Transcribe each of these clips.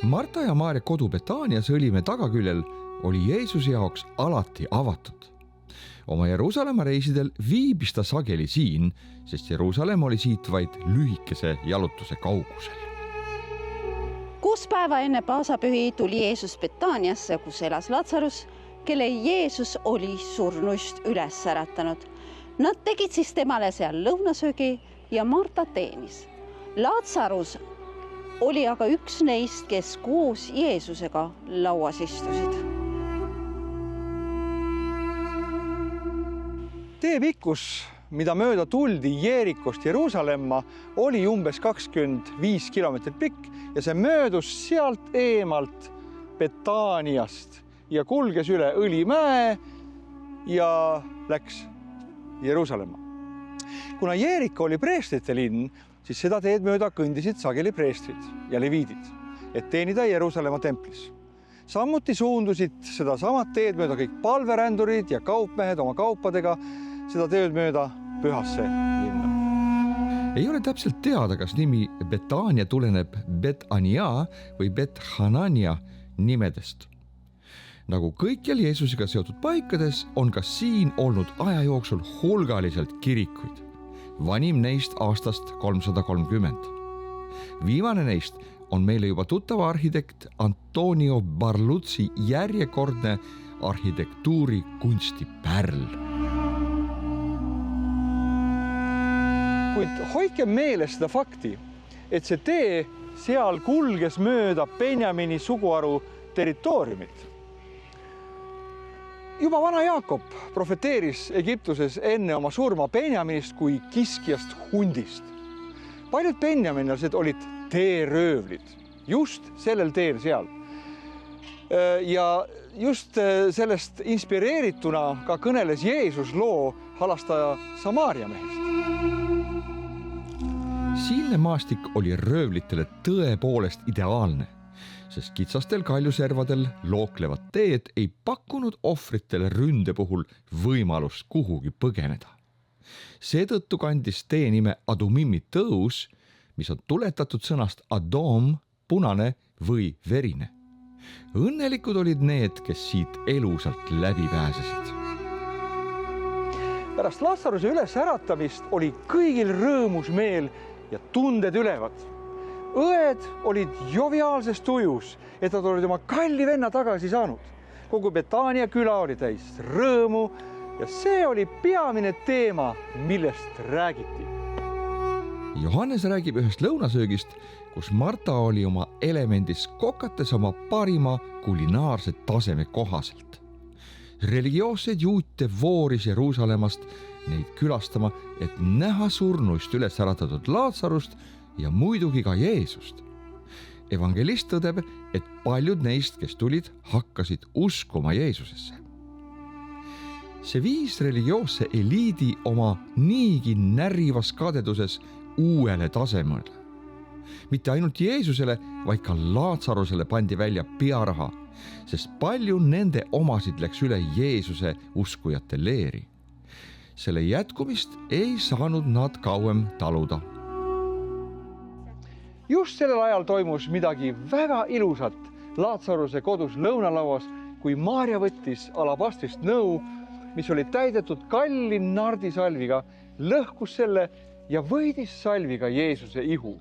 Marta ja Maarja kodu Betaanias õlimäe tagaküljel oli Jeesuse jaoks alati avatud. Oma Jeruusalemma reisidel viibis ta sageli siin, sest Jeruusalemm oli siit vaid lühikese jalutuse kaugusel. 6 päeva enne paasapühi tuli Jeesus Betaaniasse, kus elas Lazarus, kelle Jeesus oli surnuist üles äratanud. Nad tegid siis temale seal lõunasöögi ja Marta teenis. Lazarus oli aga üks neist, kes koos Jeesusega lauas istusid. Tee pikkus, mida mööda tuldi Jeerikost Jeruusalemma, oli umbes 25 kilomeetrit pikk ja see möödus sealt eemalt Betaaniast ja kulges üle Õlimäe ja läks Jeruusalemma. Kuna Jeeriko oli preestrite linn, siis seda teed mööda kõndisid sageli preestrid ja leviidid, et teenida Jeruusalemma templis. Samuti suundusid seda samat teed mööda kõik palverändurid ja kaupmehed oma kaupadega seda teed mööda pühasse linna. Ei ole täpselt teada, kas nimi Betaania tuleneb Bet-Ania või Bet-Hanania nimedest. Nagu kõikjal Jeesusega seotud paikades on ka siin olnud aja jooksul hulgaliselt kirikuid. Vanim neist aastast 330. Viimane neist on meile juba tuttava arhitekt Antonio Barluzzi järjekordne arhitektuuri kunstipärl. Kuid hoidke meeles seda fakti, et see tee seal kulges mööda Benjamini suguharu territooriumit. Juba vana Jaakob profeteeris Egiptuses enne oma surma Benjaminist kui kiskjast hundist. Paljud benjaminlased olid teeröövlid just sellel teel seal. Ja just sellest inspireerituna ka kõneles Jeesus loo halastaja Samaaria mehest. Siinne maastik oli röövlitele tõepoolest ideaalne, sest kitsastel kaljuservadel looklevad teed ei pakkunud ohvritele ründe puhul võimalust kuhugi põgeneda. Seetõttu kandis tee nime Adumimi tõus, mis on tuletatud sõnast Adom, punane või verine. Õnnelikud olid need, kes siit elusalt läbi pääsesid. Pärast Lazaruse üles äratamist oli kõigil rõõmus meel ja tunded ülevad. Õed olid joviaalses tujus, et nad olid oma kalli venna tagasi saanud. Kogu Betaania küla oli täis rõõmu ja see oli peamine teema, millest räägiti. Johannes räägib ühest lõunasöögist, kus Marta oli oma elemendis kokates oma parima kulinaarse taseme kohaselt. Religioosseid juute vooris Jeruusalemmast neid külastama, et näha surnuist üles äratatud Lazarust ja muidugi ka Jeesust. Evangelist tõdeb, et paljud neist, kes tulid, hakkasid uskuma Jeesusesse. See viis religioosse eliidi oma niigi närivas kadeduses uuele tasemele. Mitte ainult Jeesusele, vaid ka Lazarusele pandi välja pearaha, sest palju nende omasid läks üle Jeesuse uskujate leeri. Selle jätkumist ei saanud nad kauem taluda. Just sellel ajal toimus midagi väga ilusat Lazaruse kodus lõunalauas, kui Maarja võttis alabastrist nõu, mis oli täidetud kalli nardisalviga, lõhkus selle ja võidis salviga Jeesuse ihu.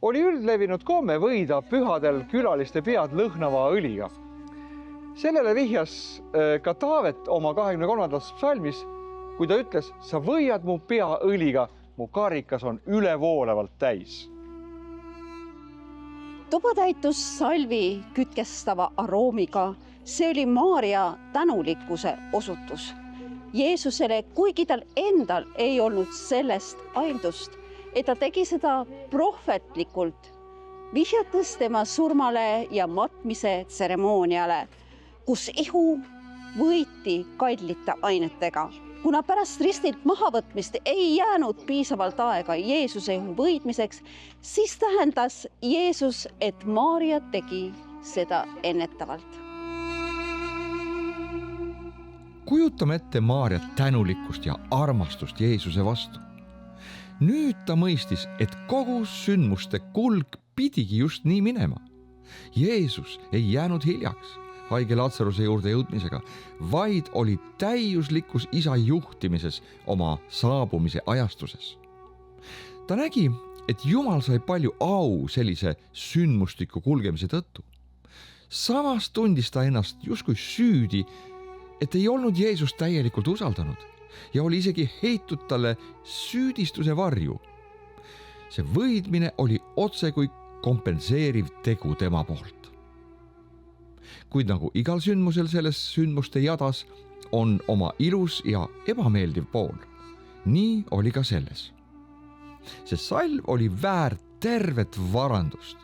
Oli üldlevinud komme võida pühadel külaliste pead lõhnava õliga. Sellele vihjas ka Taavet oma 23. psalmis, kui ta ütles, sa võiad mu pea õliga, mu karikas on ülevoolevalt täis. Tuba täitus salvi kütkestava aroomiga. See oli Maarja tänulikkuse osutus Jeesusele, kuigi tal endal ei olnud sellest aildust, et ta tegi seda prohvetlikult, vihjates tema surmale ja matmise tseremooniale, kus ihu võiti kallite ainetega. Kuna pärast ristilt mahavõtmist ei jäänud piisavalt aega Jeesuse ihu võitmiseks, siis tähendas Jeesus, et Maarja tegi seda ennetavalt. Kujutame ette Maarja tänulikkust ja armastust Jeesuse vastu. Nüüd ta mõistis, et kogu sündmuste kulg pidigi just nii minema. Jeesus ei jäänud hiljaks haige Lazaruse juurde jõudmisega, vaid oli täiuslikus isa juhtimises oma saabumise ajastuses. Ta nägi, et Jumal sai palju au sellise sündmustiku kulgemise tõttu. Samas tundis ta ennast justkui süüdi, et ei olnud Jeesust täielikult usaldanud ja oli isegi heitud talle süüdistuse varju. See võidmine oli otse kui kompenseeriv tegu tema poolt. Kuid nagu igal sündmusel selles sündmuste jadas on oma ilus ja ebameeldiv pool, nii oli ka selles. See salv oli väärt tervet varandust.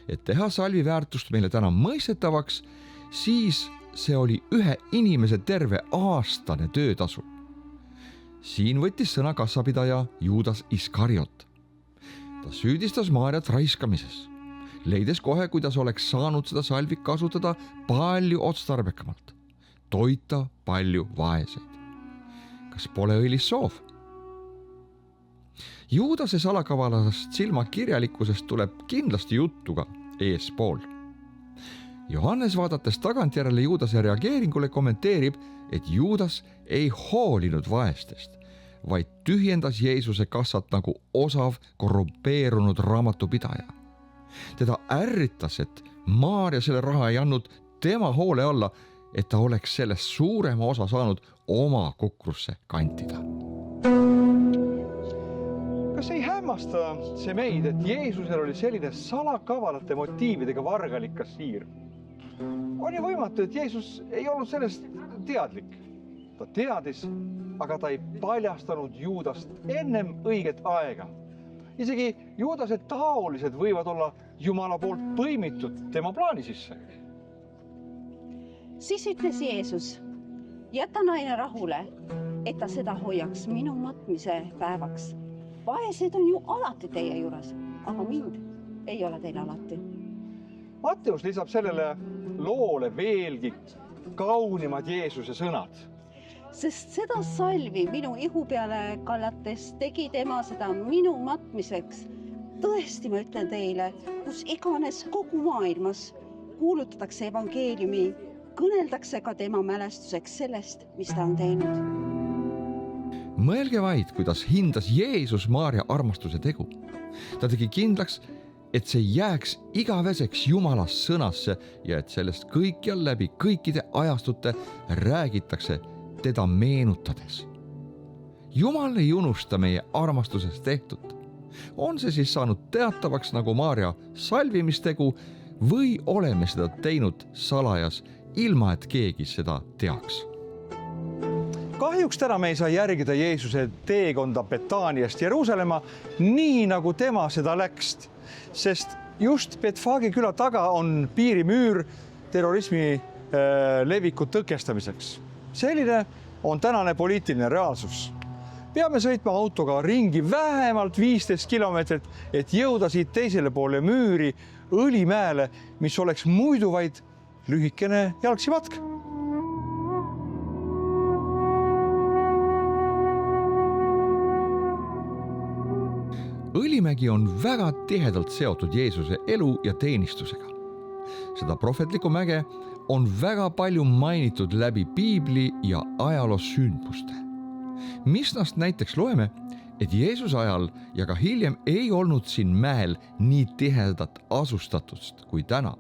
Et teha salvi väärtust meile täna mõistetavaks, siis see oli ühe inimese terve aastane töötasu. Siin võttis sõna kassapidaja Juudas Iskariot. Ta süüdistas Maarjat raiskamises, leides kohe, kuidas oleks saanud seda salvi kasutada palju otstarbekamalt, toita palju vaeseid. Kas pole õilis soov? Juudase salakavalast silmakirjalikkusest tuleb kindlasti juttu ka eespool. Johannes vaadates tagantjärele Juudase reageeringule kommenteerib, et Juudas ei hoolinud vaestest, vaid tühjendas Jeesuse kassat nagu osav korrumpeerunud raamatupidaja. Teda ärritas, et Maarja selle raha ei andnud tema hoole alla, et ta oleks sellest suurema osa saanud oma kukrusse kantida. Kas ei hämmasta see meid, et Jeesusel oli selline salakavalate motiividega vargalikas siir? On ju võimatu, et Jeesus ei olnud sellest teadlik. Ta teadis, aga ta ei paljastanud Juudast ennem õiget aega. Isegi Juudase taolised võivad olla Jumala poolt põimitud tema plaani sisse. Siis ütles Jeesus, jäta naine rahule, et ta seda hoiaks minu matmise päevaks. Vaesed on ju alati teie juures, aga mind ei ole teil alati. Matteus lisab sellele loole veelgi kaunimad Jeesuse sõnad. Sest seda salvi minu ihu peale kallates tegi tema seda minu matmiseks. Tõesti, ma ütlen teile, kus iganes kogu maailmas kuulutatakse evangeeliumi, kõneldakse ka tema mälestuseks sellest, mis ta on teinud. Mõelge vaid, kuidas hindas Jeesus Maarja armastuse tegu. Ta tegi kindlaks, et see jääks igaveseks Jumala sõnasse ja et sellest kõikjal läbi kõikide ajastute räägitakse teda meenutades. Jumal ei unusta meie armastusest tehtud. On see siis saanud teatavaks nagu Maarja salvimistegu või oleme seda teinud salajas, ilma et keegi seda teaks? Kahjuks täna me ei saa järgida Jeesuse teekonda Betaaniast Jeruusalemma nii nagu tema seda läks, sest just Betfagi küla taga on piirimüür terrorismi leviku tõkestamiseks. Selline on tänane poliitiline reaalsus. Peame sõitma autoga ringi vähemalt 15 kilomeetrit, et jõuda siit teisele poole müüri Õlimäele, mis oleks muidu vaid lühikene jalgsi matk. Õlimägi on väga tihedalt seotud Jeesuse elu ja teenistusega. Seda prohvetlikku mäge on väga palju mainitud läbi piibli ja ajaloos sündmuste. Misnast näiteks loeme, et Jeesuse ajal ja ka hiljem ei olnud siin mäel nii tihedat asustatust kui täna.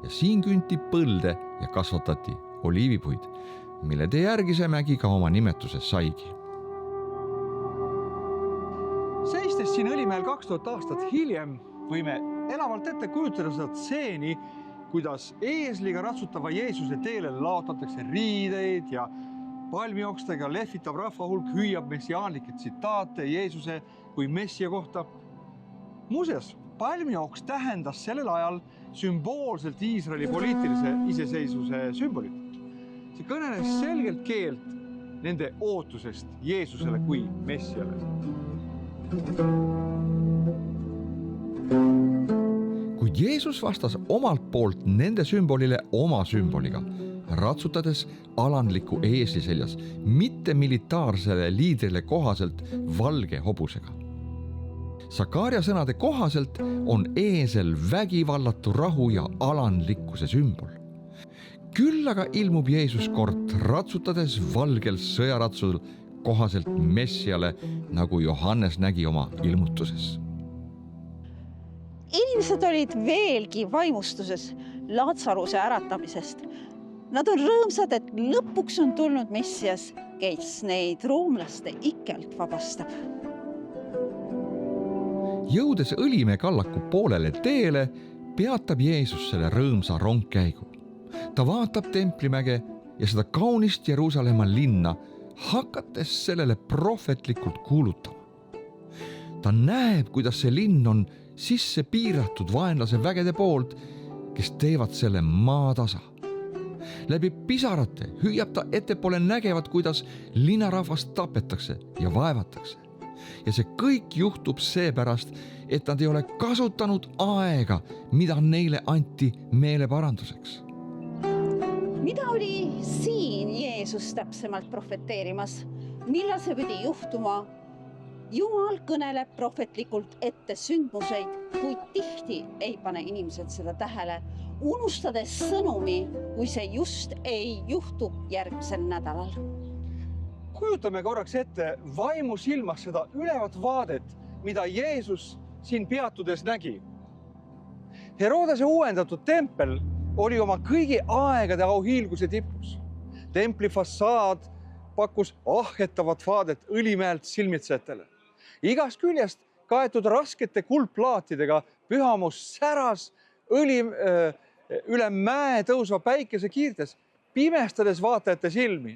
Ja siin künti põlde ja kasvatati oliivipuid, mille järgi see mägi ka oma nimetuses saigi. Seistes siin Õlimäel 2000 aastat hiljem võime elavalt ette kujutada seda stseeni, kuidas eesliga ratsutava Jeesuse teele laotatakse riideid ja palmiokstega lehvitav rahva hulk hüüab messiaanlikke tsitaate Jeesuse kui messia kohta. Muuseas, palmioks tähendas sellel ajal sümboolselt Iisraeli poliitilise iseseisvuse sümbolit. See kõneles selgelt keelt nende ootusest Jeesusele kui messiale. Kuid Jeesus vastas omalt poolt nende sümbolile oma sümboliga, ratsutades alandliku eesli seljas, mitte militaarsele liidrile kohaselt valge hobusega. Sakaaria sõnade kohaselt on eesel vägivallatu rahu ja alandlikkuse sümbol. Küll aga ilmub Jeesus kord ratsutades valgel sõjaratsul kohaselt Messiale, nagu Johannes nägi oma ilmutuses. Inimesed olid veelgi vaimustuses Laatsaruse äratamisest. Nad on rõõmsad, et lõpuks on tulnud Messias, kes neid roomlaste ikkelt vabastab. Jõudes Õlimäe kallaku poolele teele, peatab Jeesus selle rõõmsa rongkäigu. Ta vaatab Templimäge ja seda kaunist Jeruusalemma linna, hakates sellele prohvetlikult kuulutama. Ta näeb, kuidas see linn on sisse piiratud vaenlase vägede poolt, kes teevad selle maatasa. Läbi pisarate hüüab ta ettepoole nägevat, kuidas linnarahvast tapetakse ja vaevatakse. Ja see kõik juhtub seepärast, et nad ei ole kasutanud aega, mida neile anti meeleparanduseks. Mida oli siin Jeesus täpsemalt profeteerimas? Millal see pidi juhtuma? Jumal kõneleb prohvetlikult ette sündmuseid, kuid tihti ei pane inimesed seda tähele, unustades sõnumi, kui see just ei juhtu järgmisel nädalal. Kujutame korraks ette vaimu silmas seda ülevat vaadet, mida Jeesus siin peatudes nägi. Herodese uuendatud tempel oli oma kõigi aegade auhiilguse tipus. Templi fassaad pakkus ahetavat vaadet Õlimäelt silmitsejatele. Igast küljest kaetud raskete kuldplaatidega pühamus säras üle mäe tõusva päikese kiirtes, pimestades vaatajate silmi.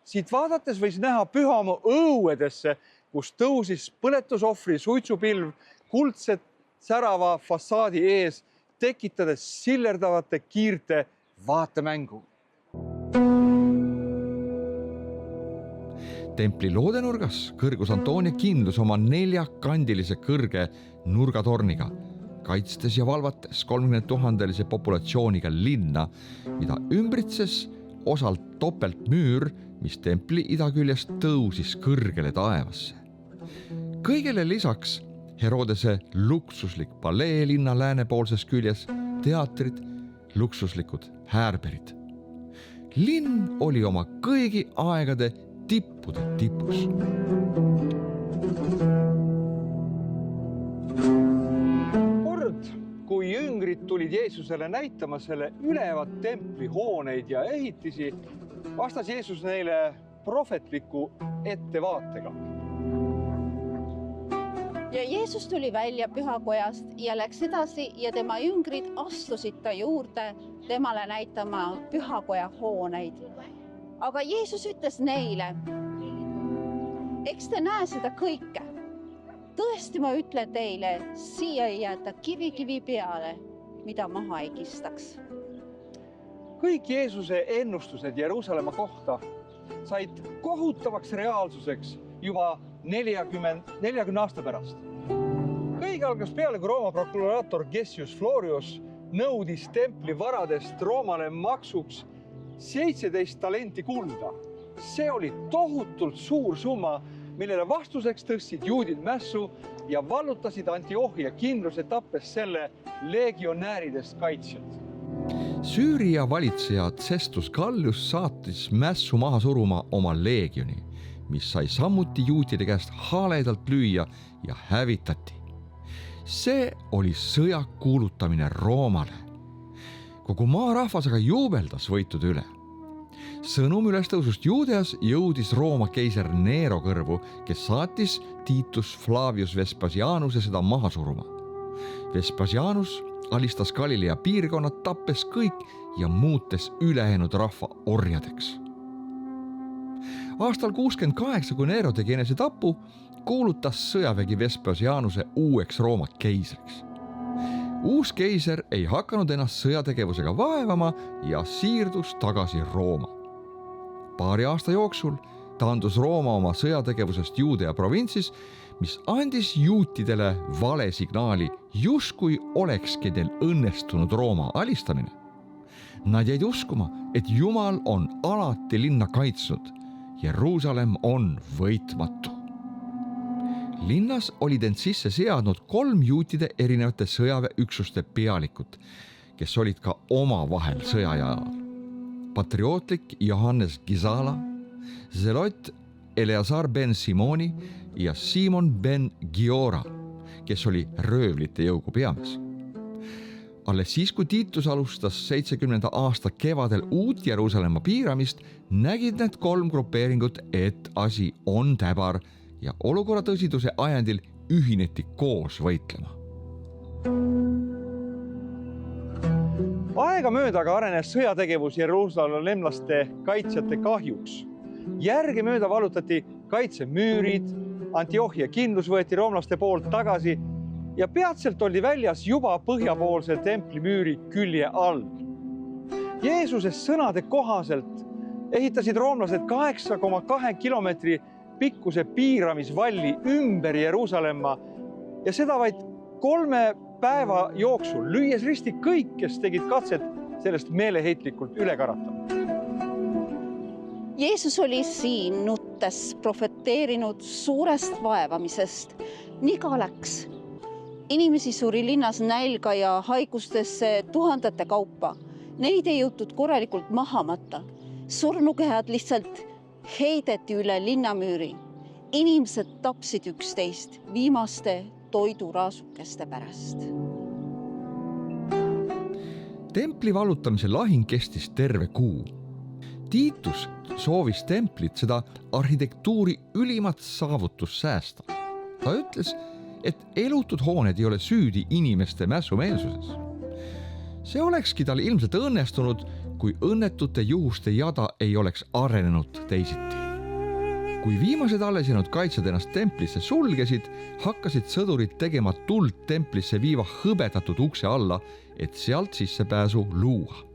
Siit vaadates võis näha pühamu õuedesse, kus tõusis põletusohvri suitsupilv kuldset särava fassaadi ees, tekitades sillerdavate kiirte vaatemängu. Templi loodenurgas kõrgus Antonia kindlus oma 4-kandilise kõrge nurgatorniga, kaitstes ja valvates 30 000-lise populatsiooniga linna, mida ümbritses osalt topeltmüür, mis templi idaküljest tõusis kõrgele taevasse. Kõigele lisaks Herodese luksuslik palee linna läänepoolses küljes, teatrid, luksuslikud häärberid. Linn oli oma kõigi aegade tippude tipus. Kord, kui jüngrid tulid Jeesusele näitama selle ülevat templi hooneid ja ehitisi, vastas Jeesus neile prohvetliku ettevaatega. Ja Jeesus tuli välja pühakojast ja läks edasi ja tema jüngrid astusid ta juurde temale näitama pühakoja hooneid. Aga Jeesus ütles neile, eks te näe seda kõike. Tõesti ma ütlen teile, siia ei jäeta kivi peale, mida maha ei kistaks. Kõik Jeesuse ennustused Jeruusalemma kohta said kohutavaks reaalsuseks juba 40 aasta pärast. Kõige algas peale, kui Rooma prokuraator Gessius Florius nõudis templi varadest Roomale maksuks 17 talenti kulda. See oli tohutult suur summa, millele vastuseks tõstsid juudid mässu ja vallutasid Antiohia kindluse tappes selle legionääridest kaitsjad. Süüria valitseja Cestus Gallius saatis mässu maha suruma oma leegioni, mis sai samuti juutide käest haaledalt lüüa ja hävitati. See oli sõja kuulutamine Roomale. Kogu maarahvas aga juubeldas võitude üle. Sõnum ülestõusust Juudeas jõudis Rooma keiser Nero kõrvu, kes saatis Titus Flavius Vespasianuse seda maha suruma. Vespasianus alistas Galilea piirkonnad, tappes kõik ja muutes ülejäänud rahva orjadeks. Aastal 68, kui Nero tegi enesetapu, kuulutas sõjavägi Vespasianuse uueks Rooma keisriks. Uus keiser ei hakanud ennast sõjategevusega vaevama ja siirdus tagasi Rooma. Paari aasta jooksul taandus Rooma oma sõjategevusest Juudea provintsis, mis andis juutidele vale signaali, justkui olekski neil õnnestunud Rooma alistamine. Nad jäid uskuma, et Jumal on alati linna kaitsnud. Jeruusalemm on võitmatu. linnas olid end sisse seadnud 3 juutide erinevate sõjaväeüksuste pealikud, kes olid ka omavahel sõjajalal. Patriootlik Johannes Gisala, Zelot Eleazar ben Simoni ja Simon ben Giora, kes oli röövlite jõugu peamees. Alles siis, kui Tiitus alustas 70. aasta kevadel uut Jeruusalemma piiramist, nägid need 3 grupeeringut, et asi on täbar ja olukorra tõsiduse ajendil ühineti koos võitlema. Aegamööda aga arenes sõjategevus jeruusalemlaste kaitsjate kahjuks. Järgemööda vallutati kaitsemüürid, Antiohia kindlus võeti roomlaste poolt tagasi ja peatselt oli väljas juba põhjapoolse templimüüri külje all. Jeesuse sõnade kohaselt ehitasid roomlased 8,2 kilomeetri pikkuse piiramisvalli ümber Jeruusalemma ja seda vaid 3 päeva jooksul, lüües risti kõik, kes tegid katset sellest meeleheitlikult üle karata. Jeesus oli siin nuttes profeteerinud suurest vaevamisest. Nii ka läks. Inimesi suri linnas nälga ja haigustesse tuhandete kaupa. Neid ei jõutud korralikult maha matta. Surnukehad lihtsalt heideti üle linnamüüri. Inimesed tapsid üksteist viimaste toiduraasukeste pärast. Templi vallutamise lahing kestis terve kuu. Tiitus soovis templit seda arhitektuuri ülimat saavutust säästa. Ta ütles, et elutud hooned ei ole süüdi inimeste mässumeelsuses. See olekski tal ilmselt õnnestunud, kui õnnetute juhuste jada ei oleks arenenud teisiti. Kui viimased alles jäänud kaitsjad ennast templisse sulgesid, hakkasid sõdurid tegema tuld templisse viiva hõbedatud ukse alla, et sealt sissepääsu luua.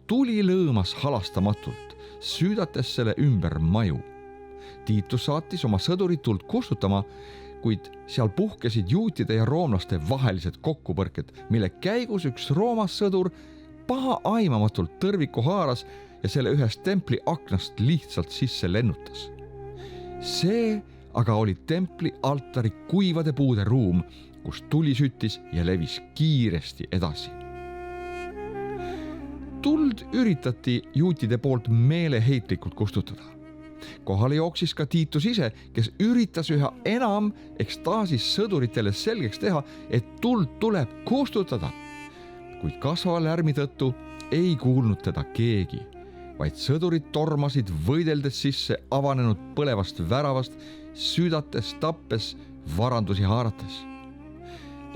Tuli lõõmas halastamatult, süüdates selle ümber maju. Tiitus saatis oma sõdurid tuld kustutama, kuid seal puhkesid juutide ja roomlaste vahelised kokkupõrked, mille käigus üks Rooma sõdur paha aimamatult tõrviku haaras ja selle ühest templi aknast lihtsalt sisse lennutas. See aga oli templi altari kuivade puude ruum, kus tuli süttis ja levis kiiresti edasi. Tuld üritati juutide poolt meeleheitlikult kustutada. Kohale jooksis ka Tiitus ise, kes üritas üha enam ekstaasis sõduritele selgeks teha, et tuld tuleb kustutada. Kuid kasvava lärmi tõttu ei kuulnud teda keegi, vaid sõdurid tormasid võideldes sisse avanenud põlevast väravast, süüdates, tappes, varandusi haarates.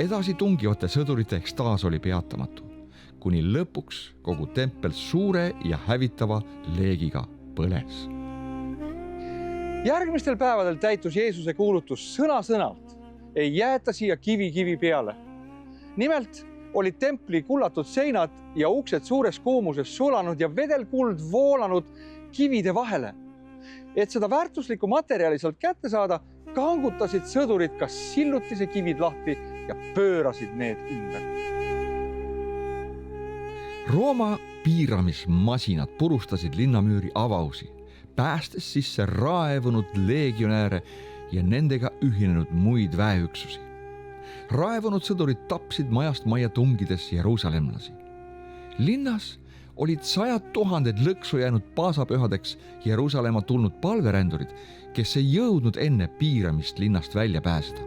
Edasi tungivate sõdurite ekstaas oli peatamatu, kuni lõpuks kogu tempel suure ja hävitava leegiga põles. Järgmistel päevadel täitus Jeesuse kuulutus sõna-sõnalt. Ei jäeta siia kivi peale. Nimelt olid templi kullatud seinad ja uksed suures kuumuses sulanud ja vedelkuld voolanud kivide vahele. Et seda väärtuslikku materjali sealt kätte saada, kangutasid sõdurid kas sillutise kivid lahti ja pöörasid need ümber. Rooma piiramismasinad purustasid linnamüüri avausi, päästes sisse raevunud leegionääre ja nendega ühinenud muid väeüksusi. Raevunud sõdurid tapsid majast maja tungides jeruusalemlasi. Linnas olid 100 000 lõksu jäänud paasapühadeks Jeruusalemma tulnud palverändurid, kes ei jõudnud enne piiramist linnast välja pääseda.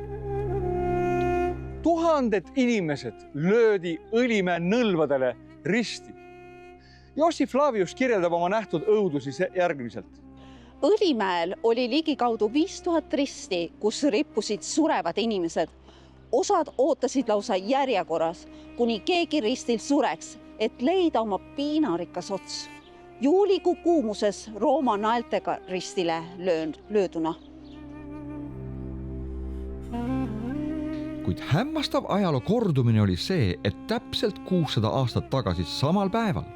Tuhanded inimesed löödi Õlimäe nõlvadele risti. Jossif Flavius kirjeldab oma nähtud õudusi järgmiselt. Õlimäel oli ligikaudu 5000 risti, kus rippusid surevad inimesed. Osad ootasid lausa järjekorras, kuni keegi ristil sureks, et leida oma piinarikas ots. Juulikuu kuumuses Rooma naeltega ristile lööduna. Kuid hämmastav ajaloo kordumine oli see, et täpselt 600 aastat tagasi samal päeval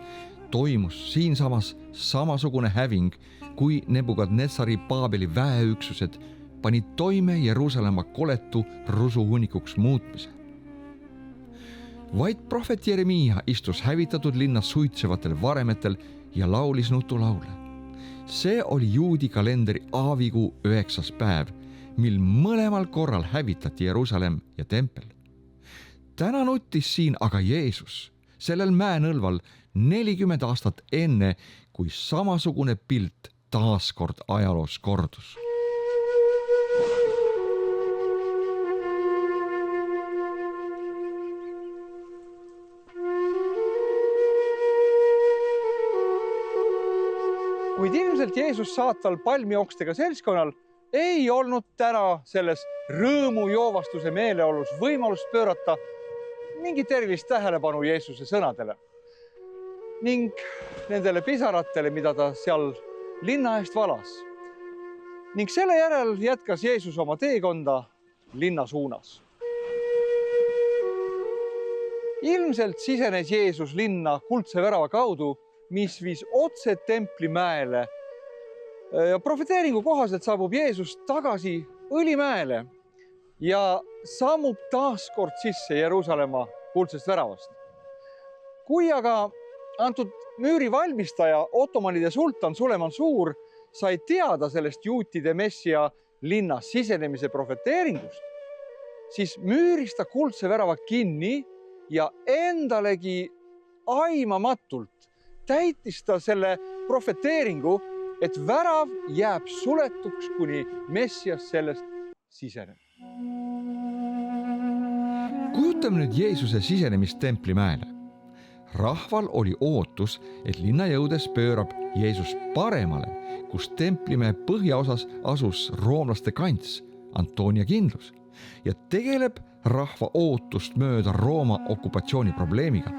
toimus siinsamas samasugune häving, kui Nebukadnetsari Paabeli väeüksused panid toime Jeruusalemma koletu rusuhunnikuks muutmise. Vaid prohvet Jeremiia istus hävitatud linnas suitsevatel varemetel ja laulis nutulaule. See oli juudi kalendri Aavikuu 9. päev, mil mõlemal korral hävitati Jeruusalemm ja tempel. Täna nuttis siin aga Jeesus sellel mäenõlval 40 aastat enne, kui samasugune pilt taaskord ajaloos kordus. Kuid ilmselt Jeesus saatval palmiokstega seltskonnal ei olnud täna selles rõõmujoovastuse meeleolus võimalust pöörata mingit erilist tähelepanu Jeesuse sõnadele ning nendele pisaratele, mida ta seal linna eest valas. Ning selle järel jätkas Jeesus oma teekonda linna suunas. Ilmselt sisenes Jeesus linna Kuldse värava kaudu, mis viis otse Templimäele. Ja profeteeringu kohaselt saabub Jeesus tagasi Õlimäele ja sammub taaskord sisse Jeruusalemma Kuldsest väravast. Kui aga antud müüri valmistaja Ottomanide sultan Suleman Suur sai teada sellest juutide messia linnas sisenemise profeteeringust, siis müüris ta Kuldse värava kinni ja endalegi aimamatult täitis ta selle profeteeringu, et värav jääb suletuks, kuni messias sellest siseneb. Kujutame nüüd Jeesuse sisenemist Templimäele. Rahval oli ootus, et linna jõudes pöörab Jeesus paremale, kus Templimäe põhjaosas asus roomlaste kants, Antonia kindlus, ja tegeleb rahva ootust mööda Rooma okupatsiooni probleemiga.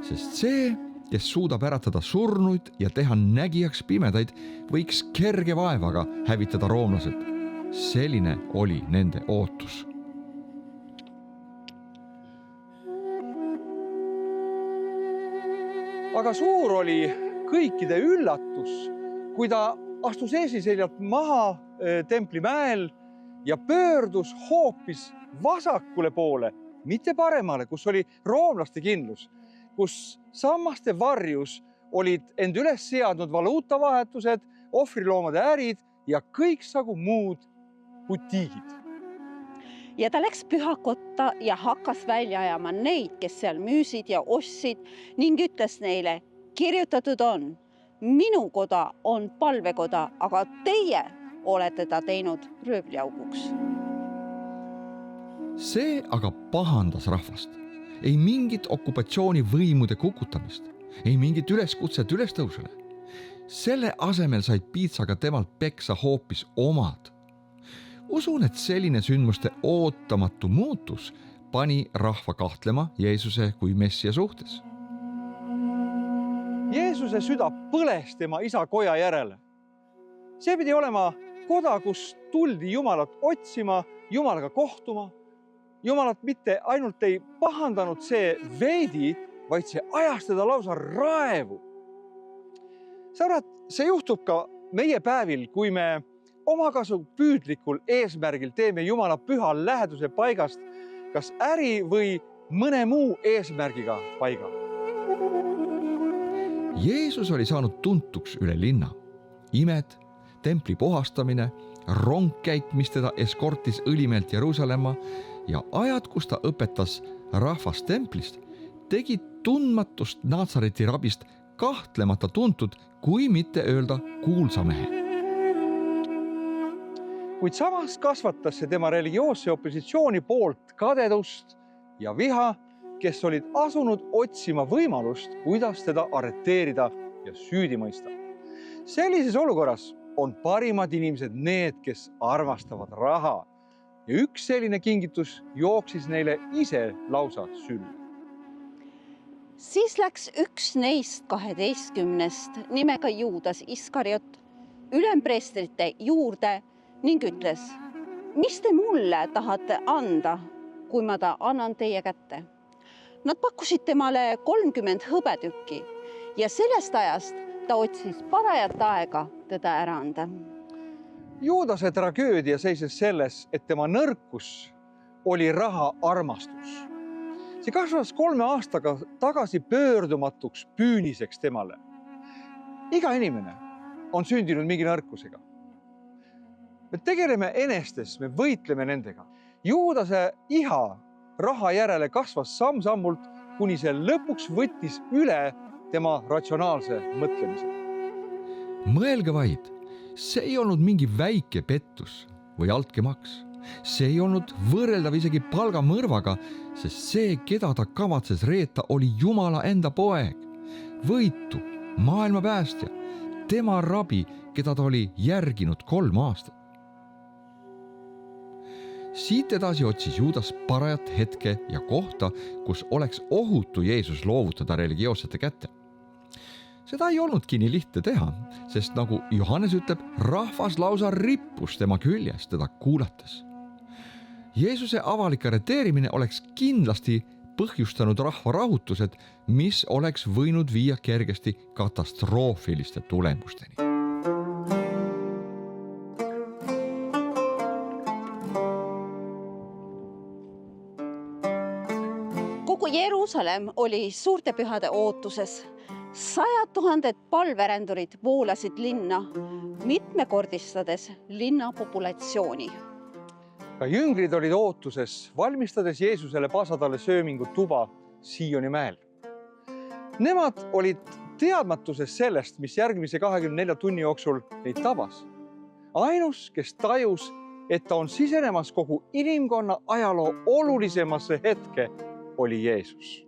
Sest see, kes suudab äratada surnuid ja teha nägijaks pimedaid, võiks kerge vaevaga hävitada roomlased. Selline oli nende ootus. Aga suur oli kõikide üllatus, kui ta astus eesiseljalt maha Templimäel ja pöördus hoopis vasakule poole, mitte paremale, kus oli roomlaste kindlus, kus sammaste varjus olid end üles seadnud valuutavahetused, ohvriloomade ärid ja kõiksagu muud butiigid. Ja ta läks pühakotta ja hakkas välja ajama neid, kes seal müüsid ja ostsid ning ütles neile, kirjutatud on, minu koda on palvekoda, aga teie olete ta teinud röövliauguks. See aga pahandas rahvast. Ei mingit okupatsioonivõimude kukutamist, ei mingit üleskutset ülestõusule. Selle asemel said piitsaga temalt peksa hoopis omad. Usun, et selline sündmuste ootamatu muutus pani rahva kahtlema Jeesuse kui messia suhtes. Jeesuse süda põles tema isa koja järele. See pidi olema koda, kus tuldi Jumalat otsima, Jumalaga kohtuma. Jumalat mitte ainult ei pahandanud see veidi, vaid see ajas teda lausa raevu. Sõbrad, see juhtub ka meie päevil, kui me omakasu püüdlikul eesmärgil teeme Jumala püha läheduse paigast kas äri või mõne muu eesmärgiga paiga. Jeesus oli saanud tuntuks üle linna. Imed, templi puhastamine, rongkäik, mis teda eskortis Õlimäelt Jeruusalemma ja ajad, kus ta õpetas rahvast templist, tegid tundmatust Natsareti rabist kahtlemata tuntud, kui mitte öelda kuulsa mehe. Kuid samas kasvatas see tema religioosse opositsiooni poolt kadedust ja viha, kes olid asunud otsima võimalust, kuidas teda arreteerida ja süüdi mõista. Sellises olukorras on parimad inimesed need, kes armastavad raha. Ja üks selline kingitus jooksis neile ise lausa sülle. Siis läks üks neist 12 nimega Juudas Iskariot ülempreestrite juurde ning ütles, mis te mulle tahate anda, kui ma ta annan teie kätte? Nad pakkusid temale 30 hõbetükki ja sellest ajast ta otsis parajat aega teda ära anda. Juudase tragöödia seises selles, et tema nõrkus oli raha armastus. See kasvas 3 aastaga tagasi pöördumatuks püüniseks temale. Iga inimene on sündinud mingi nõrkusega. me tegeleme enestes, me võitleme nendega. Juudase iha raha järele kasvas samm-sammult, kuni see lõpuks võttis üle tema ratsionaalse mõtlemise. Mõelge vaid, see ei olnud mingi väike pettus või altkäemaks. See ei olnud võrreldav isegi palgamõrvaga, sest see, keda ta kavatses reeta, oli Jumala enda poeg, võitu, maailma päästja, tema rabi, keda ta oli järginud 3 aastat. Siit edasi otsis Juudas parajat hetke ja kohta, kus oleks ohutu Jeesus loovutada religioossete kätte. Seda ei olnudki nii lihtne teha, sest nagu Johannes ütleb, rahvas lausa rippus tema küljes teda kuulates. Jeesuse avalik arreteerimine oleks kindlasti põhjustanud rahva rahutused, mis oleks võinud viia kergesti katastroofiliste tulemusteni. Kogu Jeruusalemm oli suurte pühade ootuses. 100 000 palverändurid voolasid linna, mitmekordistades linna populatsiooni. Ka jüngrid olid ootuses, valmistades Jeesusele paasadalle söömingu tuba Sioni mäel. Nemad olid teadmatuses sellest, mis järgmise 24 tunni jooksul neid tabas. Ainus, kes tajus, et ta on sisenemas kogu inimkonna ajaloo olulisemasse hetke, oli Jeesus.